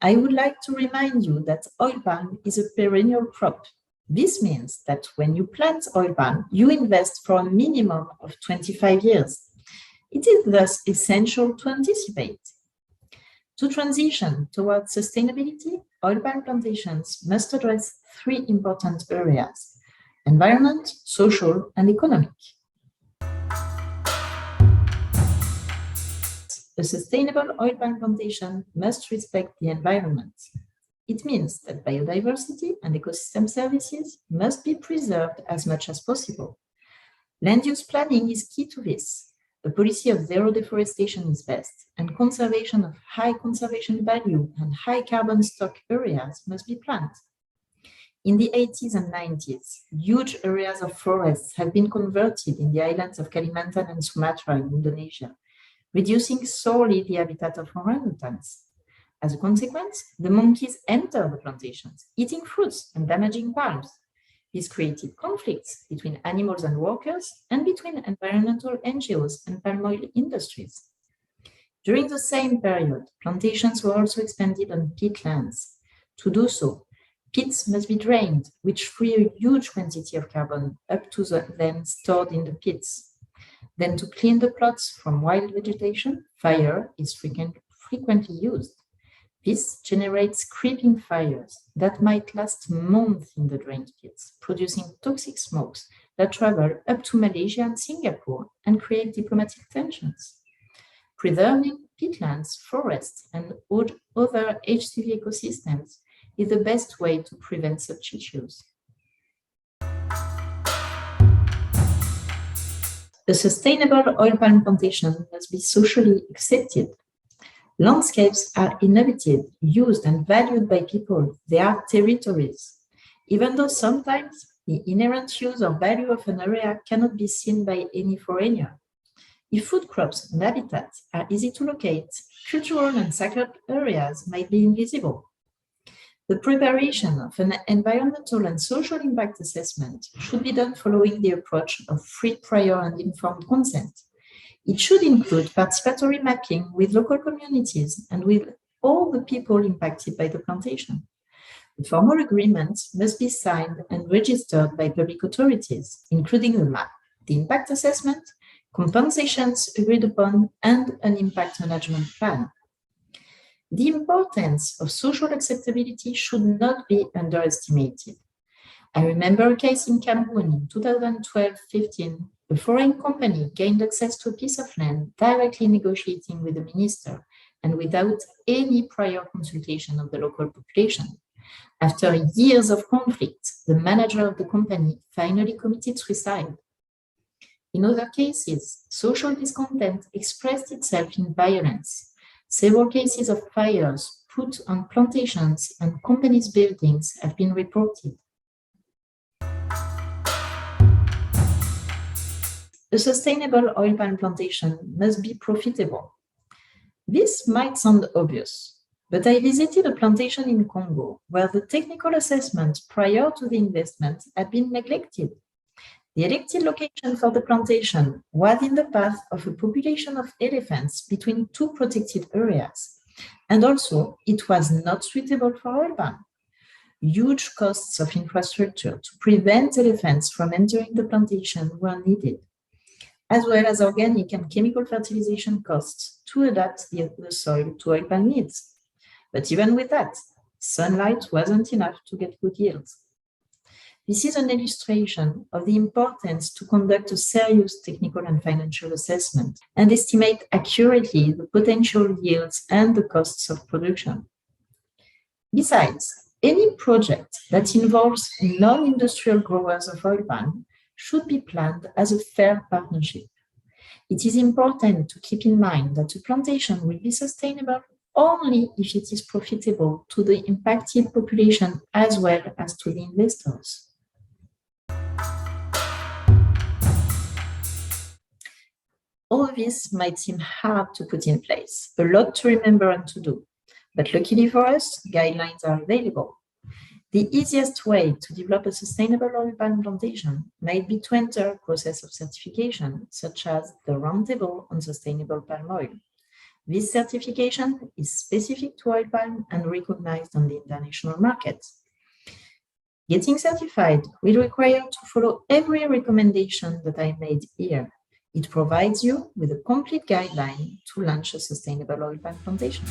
I would like to remind you that oil palm is a perennial crop. This means that when you plant oil palm, you invest for a minimum of 25 years. It is thus essential to anticipate. To transition towards sustainability, oil palm plantations must address three important areas: environment, social, and economic. A sustainable oil palm plantation must respect the environment. It means that biodiversity and ecosystem services must be preserved as much as possible. Land use planning is key to this. A policy of zero deforestation is best, and conservation of high conservation value and high carbon stock areas must be planned. In the 80s and 90s, huge areas of forests have been converted in the islands of Kalimantan and Sumatra in Indonesia, reducing sorely the habitat of orangutans. As a consequence, the monkeys enter the plantations, eating fruits and damaging palms. This created conflicts between animals and workers and between environmental NGOs and palm oil industries. During the same period, plantations were also expanded on peatlands. To do so, peats must be drained, which free a huge quantity of carbon up to the then stored in the pits. Then to clean the plots from wild vegetation, fire is frequently used. This generates creeping fires that might last months in the drained pits, producing toxic smokes that travel up to Malaysia and Singapore and create diplomatic tensions. Preserving peatlands, forests, and other HCV ecosystems is the best way to prevent such issues. A sustainable oil palm plantation must be socially accepted. Landscapes are inhabited, used, and valued by people. They are territories. Even though sometimes the inherent use or value of an area cannot be seen by any foreigner. If food crops and habitats are easy to locate, cultural and sacred areas might be invisible. The preparation of an environmental and social impact assessment should be done following the approach of free, prior, and informed consent. It should include participatory mapping with local communities and with all the people impacted by the plantation. The formal agreements must be signed and registered by public authorities, including a map, the impact assessment, compensations agreed upon, and an impact management plan. The importance of social acceptability should not be underestimated. I remember a case in Cameroon in 2012-15. A foreign company gained access to a piece of land directly negotiating with the minister and without any prior consultation of the local population. After years of conflict, the manager of the company finally committed suicide. In other cases, social discontent expressed itself in violence. Several cases of fires put on plantations and companies' buildings have been reported. A sustainable oil palm plantation must be profitable. This might sound obvious, but I visited a plantation in Congo where the technical assessment prior to the investment had been neglected. The elected location for the plantation was in the path of a population of elephants between two protected areas, and also it was not suitable for oil palm. Huge costs of infrastructure to prevent elephants from entering the plantation were needed, as well as organic and chemical fertilization costs to adapt the soil to oil palm needs. But even with that, sunlight wasn't enough to get good yields. This is an illustration of the importance to conduct a serious technical and financial assessment and estimate accurately the potential yields and the costs of production. Besides, any project that involves non-industrial growers of oil palm should be planned as a fair partnership. It is important to keep in mind that a plantation will be sustainable only if it is profitable to the impacted population as well as to the investors. All this might seem hard to put in place, a lot to remember and to do, but luckily for us, guidelines are available. The easiest way to develop a sustainable oil palm plantation might be to enter a process of certification, such as the Roundtable on Sustainable Palm Oil. This certification is specific to oil palm and recognized on the international market. Getting certified will require to follow every recommendation that I made here. It provides you with a complete guideline to launch a sustainable oil palm plantation.